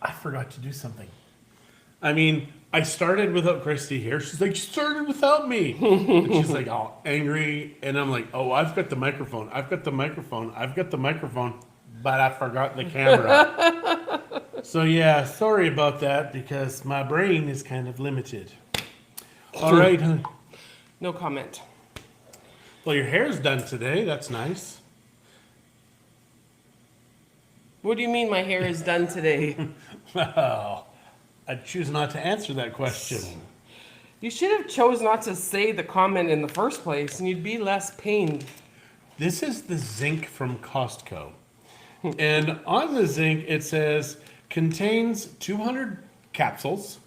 I forgot to do something. I mean, I started without Christie here. She's like, you started without me. And she's like all angry. And I'm like, oh, I've got the microphone. I've got the microphone. I've got the microphone. But I forgot the camera. So yeah, sorry about that because my brain is kind of limited. All right, honey. No comment. Well, your hair's done today. That's nice. What do you mean my hair is done today? Well, I choose not to answer that question. You should have chose not to say the comment in the first place, and you'd be less pained. This is the zinc from Costco. And on the zinc, it says contains 200 capsules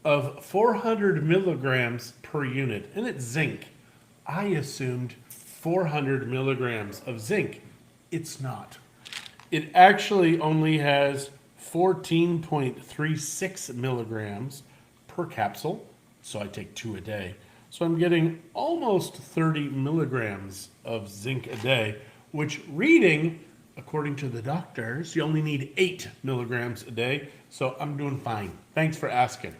of 400 milligrams per unit. And it's zinc. I assumed 400 milligrams of zinc. It's not. It actually only has 14.36 milligrams per capsule. So I take 2 a day. So I'm getting almost 30 milligrams of zinc a day, which reading, according to the doctors, you only need 8 milligrams a day. So I'm doing fine. Thanks for asking.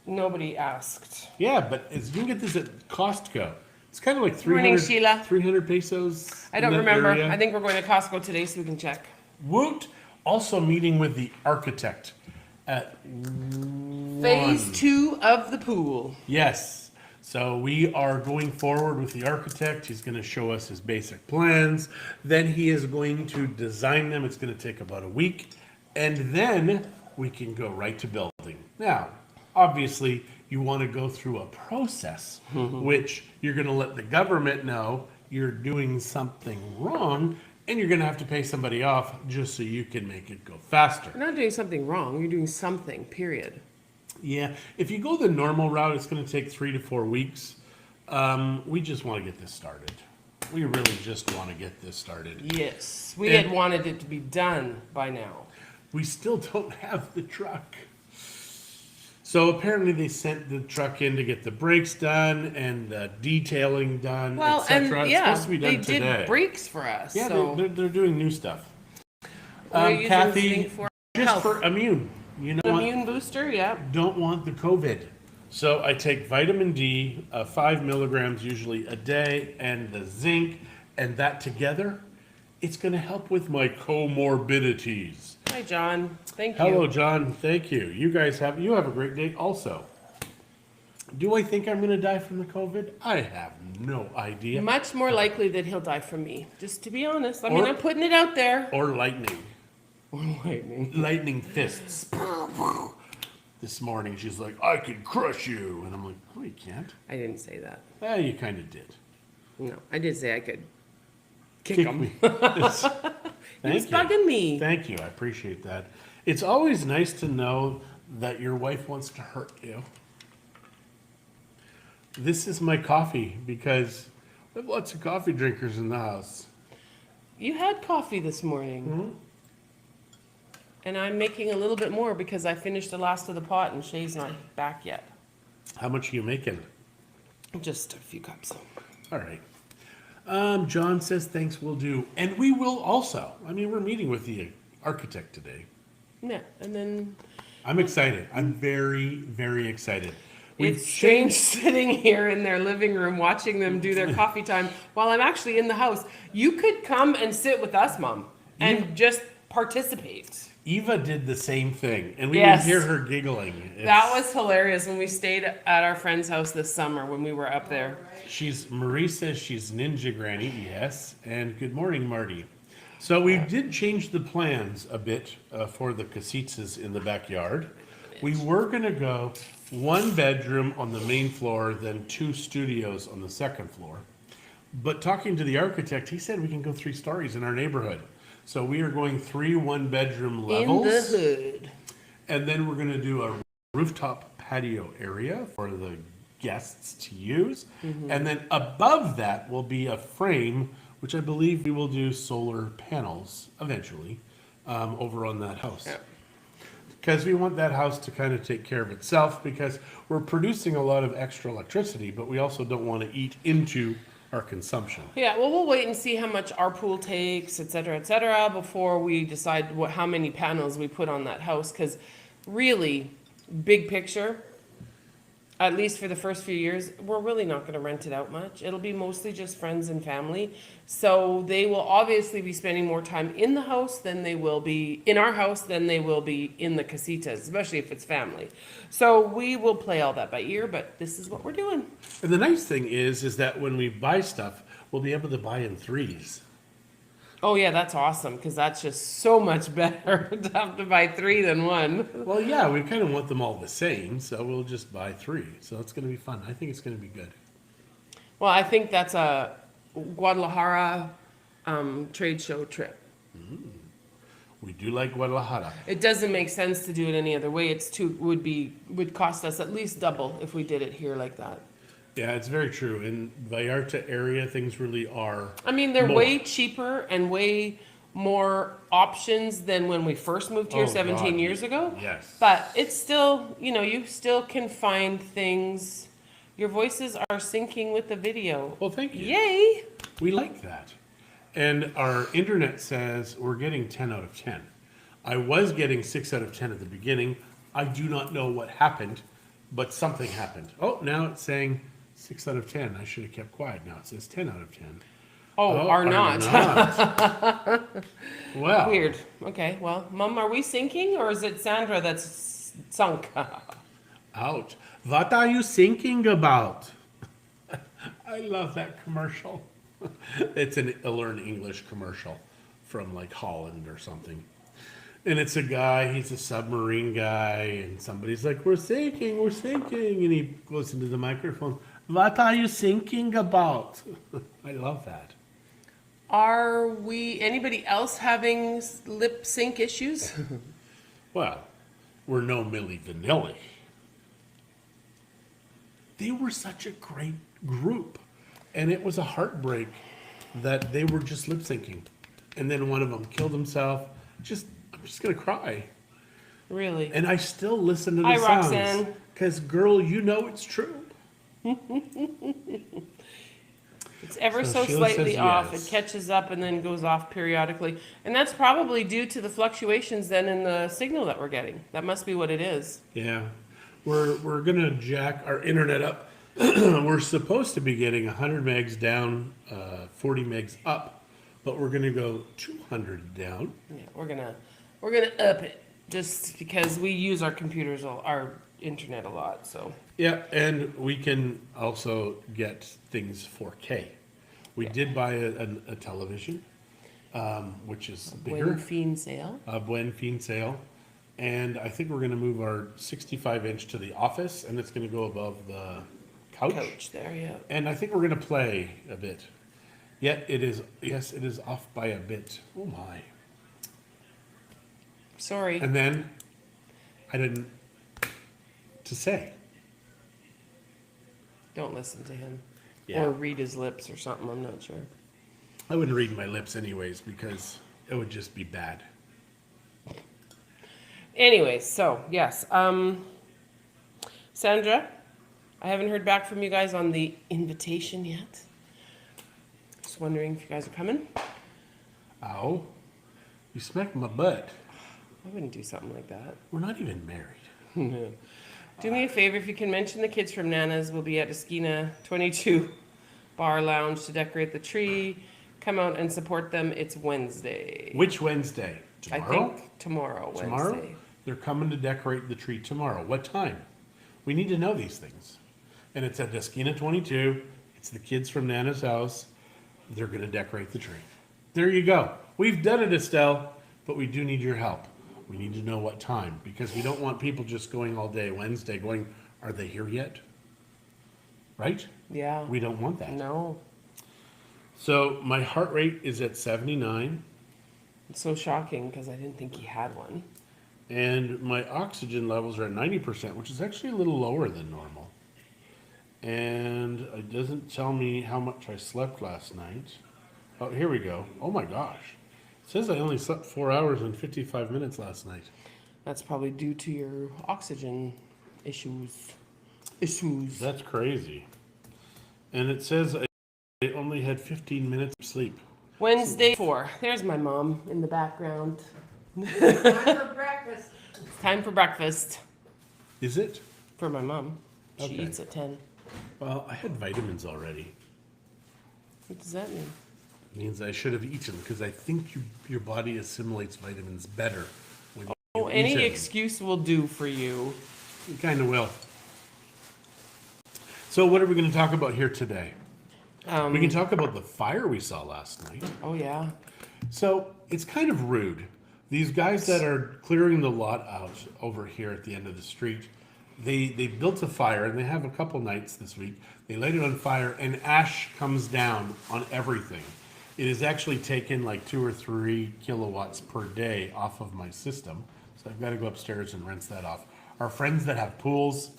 Nobody asked. Yeah, but you can get this at Costco. It's kind of like Morning, 300, Sheila. 300 pesos. I don't in that remember. area. I think we're going to Costco today so we can check. Woot. Also meeting with the architect at Phase 1. 2 of the pool. Yes. So we are going forward with the architect. He's going to show us his basic plans. Then he is going to design them. It's going to take about a week. And then we can go right to building. Now, obviously, you want to go through a process, which you're going to let the government know you're doing something wrong, and you're going to have to pay somebody off just so you can make it go faster. You're not doing something wrong. You're doing something, period. Yeah, if you go the normal route, it's going to take 3 to 4 weeks. We just want to get this started. We really just want to get this started. Yes. We had wanted it to be done by now. We still don't have the truck. So apparently they sent the truck in to get the brakes done and the detailing done, Well, etc. and It's yeah, supposed to be done they today. did brakes for us. Yeah, so they're doing new stuff. we're using Kathy, zinc for just health. for immune. You know what? Immune booster, yeah. Don't want the COVID. So I take vitamin D, 5 milligrams usually a day, and the zinc, and that together, it's going to help with my comorbidities. Hi, John. Thank you. Hello, John. Thank you. You have a great day also. Do I think I'm going to die from the COVID? I have no idea. Much more likely that he'll die from me. Just to be honest. I mean, I'm putting it out there. Or lightning. Or lightning. Lightning fists. This morning, she's like, I can crush you. And I'm like, no, you can't. I didn't say that. Well, you kind of did. No, I did say I could kick him. me. He's bugging me. Thank you. I appreciate that. It's always nice to know that your wife wants to hurt you. This is my coffee because we have lots of coffee drinkers in the house. You had coffee this morning. Mm-hmm. And I'm making a little bit more because I finished the last of the pot and Shay's not back yet. How much are you making? Just a few cups. All right. John says thanks, we'll do. And we will also. I mean, we're meeting with the architect today. Yeah, and then I'm excited. I'm very, very excited. it's strange sitting here in their living room watching them do their coffee time while I'm actually in the house. You could come and sit with us, Mom, and just participate. Eva did the same thing, and we Yes. would hear her giggling. That was hilarious when we stayed at our friend's house this summer when we were up there. Marie says she's Ninja Granny, yes. And good morning, Marty. So we did change the plans a bit for the casitas in the backyard. We were going to go 1 bedroom on the main floor, then 2 studios on the second floor. But talking to the architect, he said we can go 3 stories in our neighborhood. So we are going 3 1-bedroom levels. In the hood. And then we're going to do a rooftop patio area for the guests to use. Mm-hmm. And then above that will be a frame, which I believe we will do solar panels eventually over on that house. Yeah. Because we want that house to kind of take care of itself because we're producing a lot of extra electricity, but we also don't want to eat into our consumption. Yeah, well, we'll wait and see how much our pool takes, et cetera, before we decide how many panels we put on that house. Because really, big picture, at least for the first few years, we're really not going to rent it out much. It'll be mostly just friends and family. So they will obviously be spending more time in the house than they will be in our house than they will be in the casitas, especially if it's family. So we will play all that by ear, but this is what we're doing. And the nice thing is that when we buy stuff, we'll be able to buy in threes. Oh yeah, that's awesome because that's just so much better to have to buy 3 than 1. Well, yeah, we kind of want them all the same, so we'll just buy 3. So it's going to be fun. I think it's going to be good. Well, I think that's a Guadalajara trade show trip. We do like Guadalajara. It doesn't make sense to do it any other way. Would cost us at least double if we did it here like that. Yeah, it's very true. In Vallarta area, things really are. I mean, they're more. way cheaper and way more options than when we first moved here Oh, 17 God. years ago. Yes. But it's still, you still can find things. Your voices are syncing with the video. Well, thank you. Yay! We like that. And our internet says we're getting 10 out of 10. I was getting 6 out of 10 at the beginning. I do not know what happened, but something happened. Oh, now it's saying 6 out of 10. I should have kept quiet. Now it says 10 out of 10. Oh, are not. Well. Weird. Okay, well, Mom, are we sinking or is it Sandra that's sunk? Ouch. What are you thinking about? I love that commercial. It's a Learn English commercial from like Holland or something. And it's a guy, he's a submarine guy, and somebody's like, we're sinking. And he goes into the microphone, what are you thinking about? I love that. Are anybody else having lip sync issues? Well, we're no Milli Vanilli. They were such a great group. And it was a heartbreak that they were just lip syncing. And then one of them killed himself. I'm just going to cry. Really? And I still listen to the Hi, songs. Roxanne. Because, girl, you know it's true. It's ever So so Sheila slightly says off. yes. It catches up and then goes off periodically. And that's probably due to the fluctuations then in the signal that we're getting. That must be what it is. Yeah. We're going to jack our internet up. We're supposed to be getting 100 megs down, 40 megs up. But we're going to go 200 down. Yeah, we're gonna up it just because we use our computers, our internet a lot. So Yeah, and we can also get things 4K. We did buy a television, which is bigger. Buen Fin sale. A Buen Fin sale. And I think we're going to move our 65-inch to the office, and it's going to go above the couch. There, yeah. And I think we're going to play a bit. Yet it is off by a bit. Oh my. Sorry. And then I didn't to say. Don't listen to him. Yeah. Or read his lips or something. I'm not sure. I wouldn't read my lips anyways because it would just be bad. Anyways, so yes. Sandra, I haven't heard back from you guys on the invitation yet. Just wondering if you guys are coming. Ow. You smacked my butt. I wouldn't do something like that. We're not even married. Do me a favor, if you can mention the kids from Nana's will be at Esquina 22 Bar Lounge to decorate the tree. Come out and support them. It's Wednesday. Which Wednesday? Tomorrow? I think tomorrow, Wednesday. Tomorrow? They're coming to decorate the tree tomorrow. What time? We need to know these things. And it's at Esquina 22. It's the kids from Nana's house. They're going to decorate the tree. There you go. We've done it, Estelle, but we do need your help. We need to know what time because we don't want people just going all day Wednesday going, are they here yet? Right? Yeah. We don't want that. No. So my heart rate is at 79 It's so shocking because I didn't think he had one. and my oxygen levels are at 90%, which is actually a little lower than normal. And it doesn't tell me how much I slept last night. Oh, here we go. Oh my gosh. It says I only slept 4 hours and 55 minutes last night. That's probably due to your oxygen issues. That's crazy. And it says only had 15 minutes of sleep. Wednesday 4. There's my mom in the background. Time for breakfast. It's time for breakfast Is it? for my mom. She Okay. eats at 10. Well, I had vitamins already. What does that mean? It means I should have eaten because I think your body assimilates vitamins better when you Oh, eat any them. excuse will do for you. You kind of will. So what are we going to talk about here today? We can talk about the fire we saw last night. Oh, yeah. So it's kind of rude. These guys that are clearing the lot out over here at the end of the street, they built a fire and they have a couple nights this week. They light it on fire and ash comes down on everything. It has actually taken like 2 or 3 kilowatts per day off of my system. So I've got to go upstairs and rinse that off. Our friends that have pools,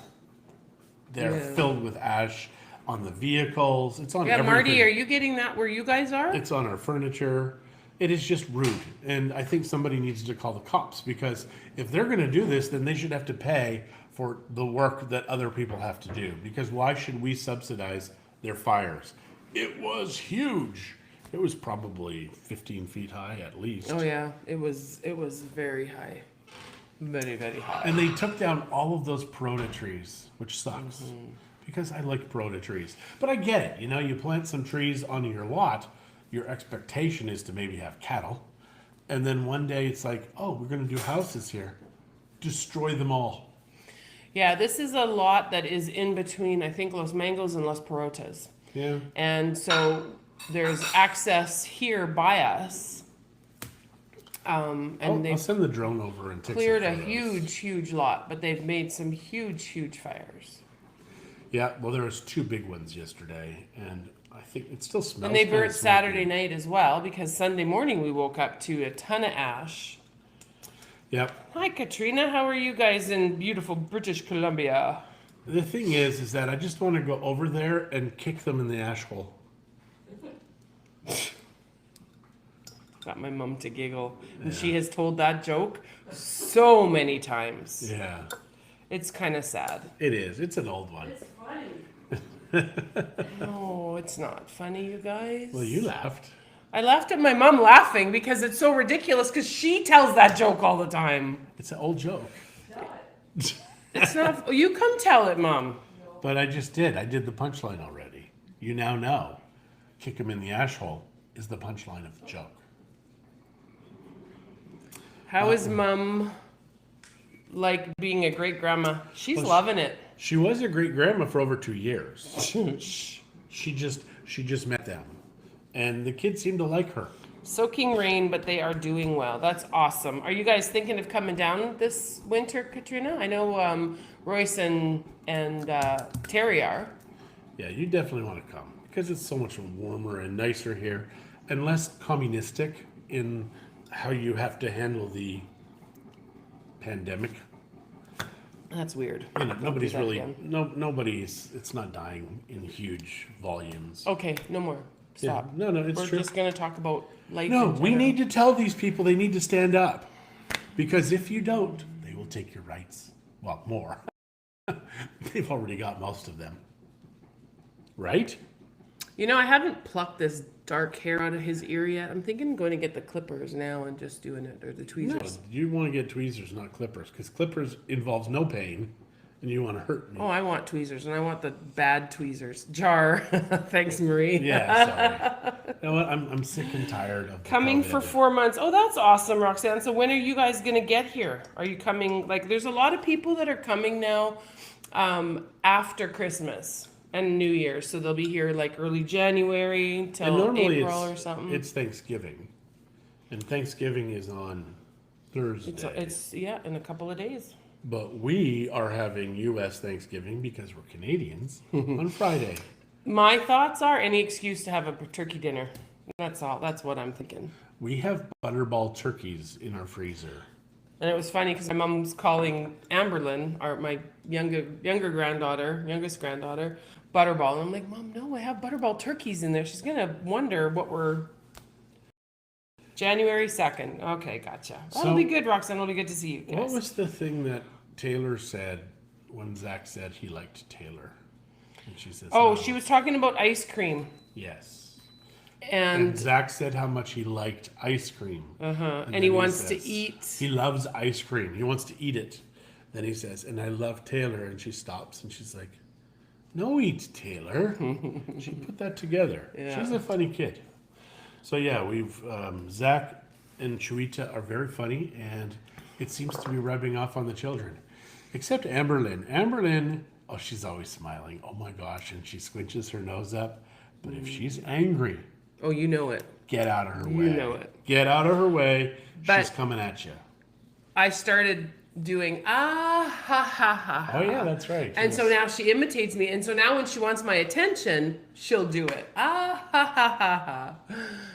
they're Yeah. filled with ash on the vehicles. It's on Yeah, everything. Marty, are you getting that where you guys are? It's on our furniture. It is just rude. And I think somebody needs to call the cops because if they're going to do this, then they should have to pay for the work that other people have to do. Because why should we subsidize their fires? It was huge. It was probably 15 feet high at least. Oh, yeah. It was very high. Very, very high. And they took down all of those Perota trees, which sucks. Because I like Perota trees. But I get it. You know, you plant some trees on your lot, your expectation is to maybe have cattle. And then one day it's like, oh, we're going to do houses here. Destroy them all. Yeah, this is a lot that is in between, I think, Los Mangos and Los Perotas. Yeah. And so there's access here by us. And I'll they've send the drone over and take cleared some a photos. huge, huge lot, but they've made some huge, huge fires. Yeah, well, there was 2 big ones yesterday, and I think it still smells. And they kinda burnt smoky. Saturday night as well, because Sunday morning we woke up to a ton of ash. Yep. Hi, Katrina. How are you guys in beautiful British Columbia? The thing is that I just want to go over there and kick them in the ash hole. Got my mom to giggle. And she has told that joke so many times. Yeah, It's kind of sad. it is. It's an old one. It's funny. No, it's not funny, you guys. Well, you laughed. I laughed at my mom laughing because it's so ridiculous because she tells that joke all the time. It's an old joke. It's not, you come tell it, Mom. But I just did. I did the punchline already. You now know. Kick him in the ash hole is the punchline of the joke. How is Mom like being a great grandma? She's loving it. She was a great grandma for over 2 years. She just met them. And the kids seem to like her. Soaking rain, but they are doing well. That's awesome. Are you guys thinking of coming down this winter, Katrina? I know Royce and Terry are. Yeah, you definitely want to come because it's so much warmer and nicer here and less communistic in how you have to handle the pandemic. That's weird. You know, nobody's that really, again. nobody's, it's not dying in huge volumes. Okay, no more. Yeah. Stop. No, it's We're true. just going to talk about life. No, in we general. need to tell these people they need to stand up. Because if you don't, they will take your rights. Well, more. They've already got most of them. Right? You know, I haven't plucked this dark hair out of his ear yet. I'm thinking I'm going to get the clippers now and just doing it, or the No, tweezers. you want to get tweezers, not clippers. Because clippers involves no pain. And you want to hurt me. Oh, I want tweezers, and I want the bad tweezers. Jar. Thanks, Marie. Yeah, sorry. You know what? I'm sick and tired of the Coming COVID. for 4 months. Oh, that's awesome, Roxanne. So when are you guys going to get here? Are you coming? Like, there's a lot of people that are coming now after Christmas and New Year's. So they'll be here like early January And till normally April or something. it's Thanksgiving. And Thanksgiving is on Thursday. It's yeah, in a couple of days. But we are having U.S. Thanksgiving because we're Canadians on Friday. My thoughts are any excuse to have a turkey dinner. That's all. That's what I'm thinking. We have butterball turkeys in our freezer. And it was funny because my mom's calling Amberlyn, my youngest granddaughter, Butterball. And I'm like, Mom, no, I have Butterball turkeys in there. She's going to wonder what we're... January 2nd. Okay, gotcha. That'll So- be good, Roxanne. It'll be good to see you guys. What was the thing that Taylor said when Zach said he liked Taylor? And she says, Oh, no. she was talking about ice cream. Yes. And And Zach said how much he liked ice cream. and then he wants to says, eat. He loves ice cream. He wants to eat it. Then he says, and I love Taylor. And she stops and she's like, no, eat Taylor. She put that together. Yeah. She's a funny kid. So yeah, we've Zach and Chuita are very funny, and it seems to be rubbing off on the children, except Amberlyn. Amberlyn, oh, she's always smiling. Oh my gosh, and she squinches her nose up. But if she's angry, Oh, you know it. get out of her way. You know it. Get out of her way. But- She's coming at you. I started doing ha ha. Oh yeah, that's right. And so now she imitates me, and so now when she wants my attention, she'll do it. Ha.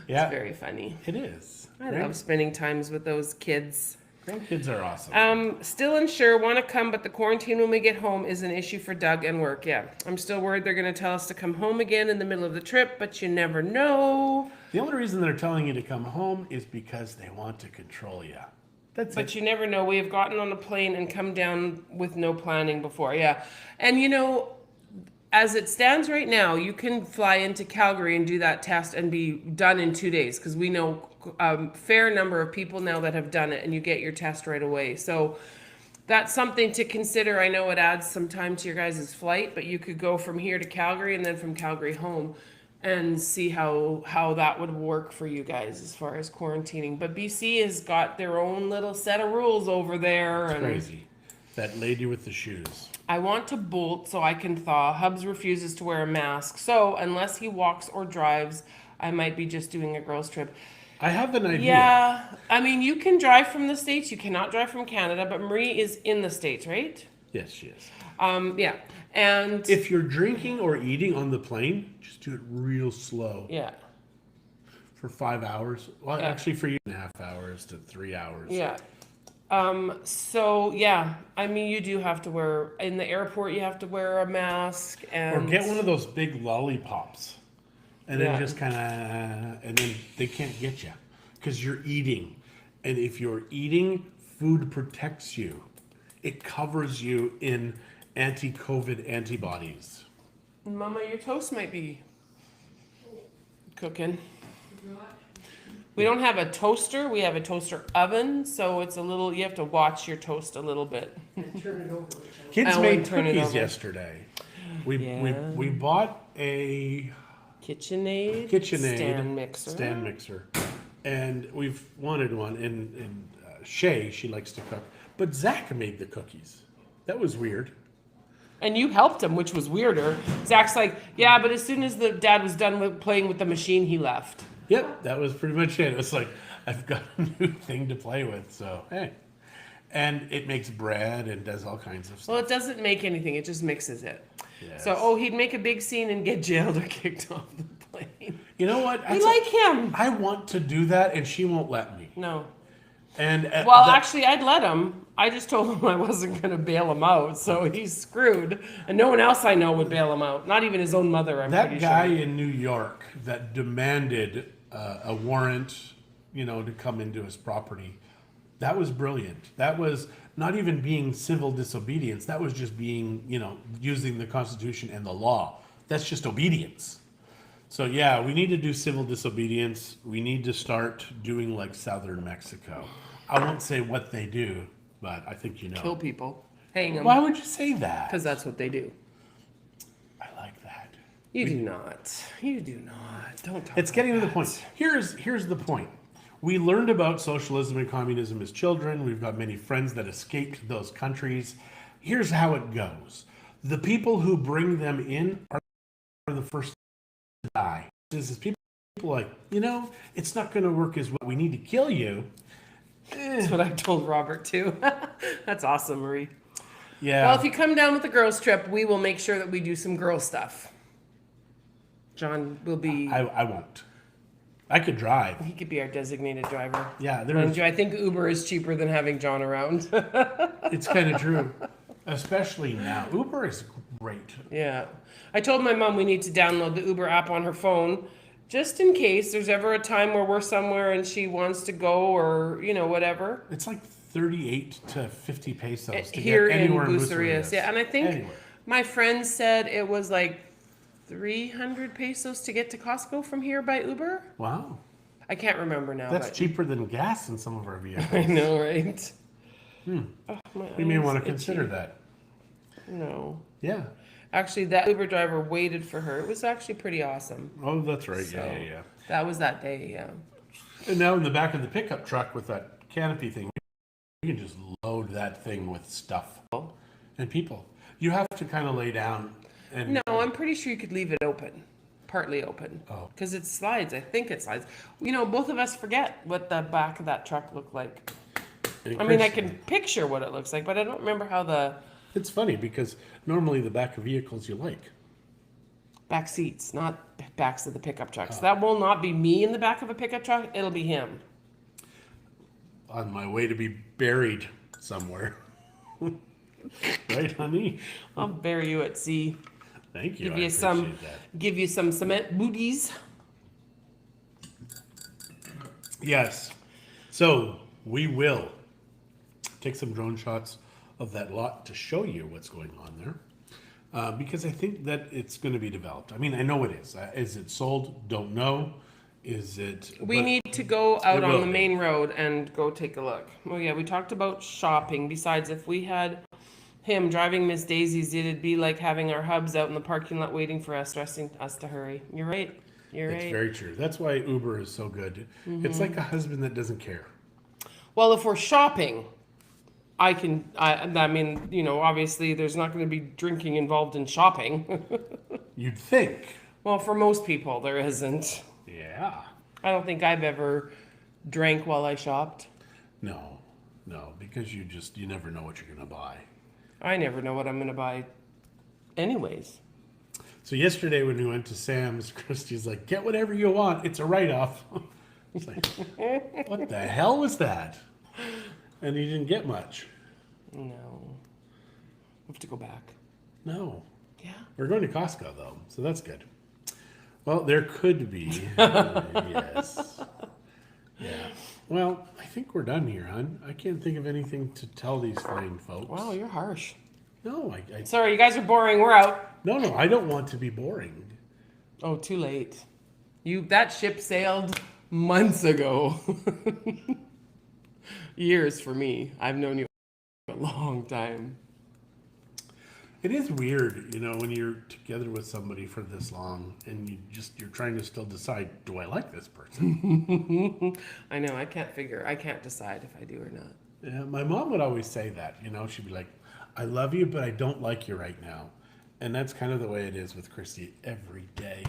yeah, It's very funny. it is. I love spending times with those kids. Grandkids are awesome. Still unsure, want to come, but the quarantine when we get home is an issue for Doug and work. Yeah, I'm still worried they're going to tell us to come home again in the middle of the trip, but you never know. The only reason they're telling you to come home is because they want to control you. That's But it. you never know. We have gotten on a plane and come down with no planning before. Yeah. And you know, as it stands right now, you can fly into Calgary and do that test and be done in 2 days because we know a fair number of people now that have done it and you get your test right away. So that's something to consider. I know it adds some time to your guys' flight, but you could go from here to Calgary and then from Calgary home and see how that would work for you guys as far as quarantining. But BC has got their own little set of rules over there. And Crazy. That lady with the shoes. I want to bolt so I can thaw. Hubs refuses to wear a mask. So unless he walks or drives, I might be just doing a girls' trip. I have an idea. Yeah. I mean, you can drive from the States. You cannot drive from Canada, but Marie is in the States, right? Yes, she is. Yeah. And If you're drinking or eating on the plane, just do it real slow yeah. for 5 hours. Well, Yeah. actually, for 2.5 hours to 3 hours. Yeah. So yeah, I mean, you do have to wear, in the airport, you have to wear a mask Or and. get one of those big lollipops, and then Yeah. just kind of, and then they can't get you because you're eating, and if you're eating, food protects you. It covers you in anti-COVID antibodies. Mama, your toast might be cooking. We don't have a toaster, we have a toaster oven, so it's a little, you have to watch your toast a little bit. And turn it over. Kids I made wouldn't turn it cookies over. yesterday. We Yeah. we bought a KitchenAid. KitchenAid Stand mixer. stand mixer, and we've wanted one. And Shay, she likes to cook, but Zach made the cookies. That was weird. And you helped him, which was weirder. Zach's like, yeah, but as soon as the dad was done with playing with the machine, he left. Yep, that was pretty much it. It was like, I've got a new thing to play with, so hey. And it makes bread and does all kinds of stuff. Well, it doesn't make anything, it just mixes it. Yes. So, he'd make a big scene and get jailed or kicked off the plane. You know what? We like him. I want to do that, and she won't let me. No. And Well, actually, I'd let him. I just told him I wasn't going to bail him out, so he's screwed. And no one else I know would bail him out. Not even his own mother, I'm that pretty guy sure. in New York that demanded a warrant, to come into his property, that was brilliant. That was not even being civil disobedience. That was just being, using the Constitution and the law. That's just obedience. So yeah, we need to do civil disobedience. We need to start doing like Southern Mexico. I won't say what they do, but I think you know. Kill people. Hang them. Why would you say that? Because that's what they do. I like that. You do not. You do not. Don't talk It's getting to the point. Here's the point. We learned about socialism and communism as children. We've got many friends that escaped those countries. Here's how it goes. The people who bring them in are the first to die. This is people like, it's not going to work as well. We need to kill you. That's what I told Robert too. That's awesome, Marie. Yeah. Well, if you come down with the girls' trip, we will make sure that we do some girl stuff. John will be. I won't. I could drive. He could be our designated driver. Yeah, Mind you, I think Uber is cheaper than having John around. it's kind of true. Especially now. Uber is great. Yeah. I told my mom we need to download the Uber app on her phone just in case there's ever a time where we're somewhere and she wants to go or, whatever. It's like 38 to 50 pesos to Here get in anywhere in Bucerius. Yeah, and I think Anywhere. my friend said it was like 300 pesos to get to Costco from here by Uber. Wow. I can't remember now. That's but cheaper than gas in some of our vehicles. I know, right? Oh, my We may eyes want to itchy. consider that. No. Yeah. Actually, that Uber driver waited for her. It was actually pretty awesome. Oh, that's right. So, Yeah. That was that day, yeah. And now in the back of the pickup truck with that canopy thing, you can just load that thing with stuff and people. You have to kind of lay down and No, I'm pretty sure you could leave it open, partly open. Oh. Because it slides. I think it slides. You know, both of us forget what the back of that truck looked like. and I mean, I Christie- can picture what it looks like, but I don't remember how the It's funny because normally the back of vehicles you like. back seats, not backs of the pickup trucks. That will not be me in the back of a pickup truck. It'll be him. On my way to be buried somewhere. Right, honey? I'll bury you at sea. Thank you. Give I you appreciate some, that. give you some cement booties. Yes. So we will take some drone shots of that lot to show you what's going on there. Because I think that it's going to be developed. I mean, I know it is. Is it sold? Don't know. Is it? We but need to go out on will the be. main road and go take a look. Oh yeah, we talked about shopping. Besides, if we had him driving Miss Daisy's, it'd be like having our hubs out in the parking lot waiting for us, stressing us to hurry. You're right. You're It's right. very true. That's why Uber is so good. It's like a husband that doesn't care. Well, if we're shopping, I mean, you know, obviously there's not going to be drinking involved in shopping. You'd think. Well, for most people, there isn't. Yeah. I don't think I've ever drank while I shopped. No, because you never know what you're going to buy. I never know what I'm going to buy anyways. So yesterday when we went to Sam's, Christie's like, get whatever you want. It's a write-off. It's like, what the hell was that? And he didn't get much. No. We have to go back. No. Yeah. We're going to Costco, though, so that's good. Well, there could be. Yes. Yeah. Well, I think we're done here, hon. I can't think of anything to tell these fine folks. Wow, you're harsh. No, Sorry, you guys are boring. We're out. no, I don't want to be boring. Oh, too late. That ship sailed months ago. Years for me. I've known you a long time. It is weird, when you're together with somebody for this long and you're trying to still decide, do I like this person? I know, I can't decide if I do or not. Yeah, my mom would always say that, she'd be like, I love you, but I don't like you right now. And that's kind of the way it is with Christy every day.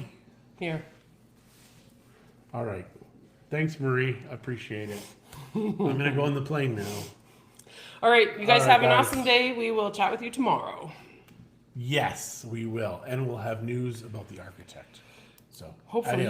Here. All right. Thanks, Marie. I appreciate it. I'm going to go on the plane now. All right, you guys All right, have an guys. awesome day. We will chat with you tomorrow. Yes, we will. And we'll have news about the architect. So, Hopefully. adios.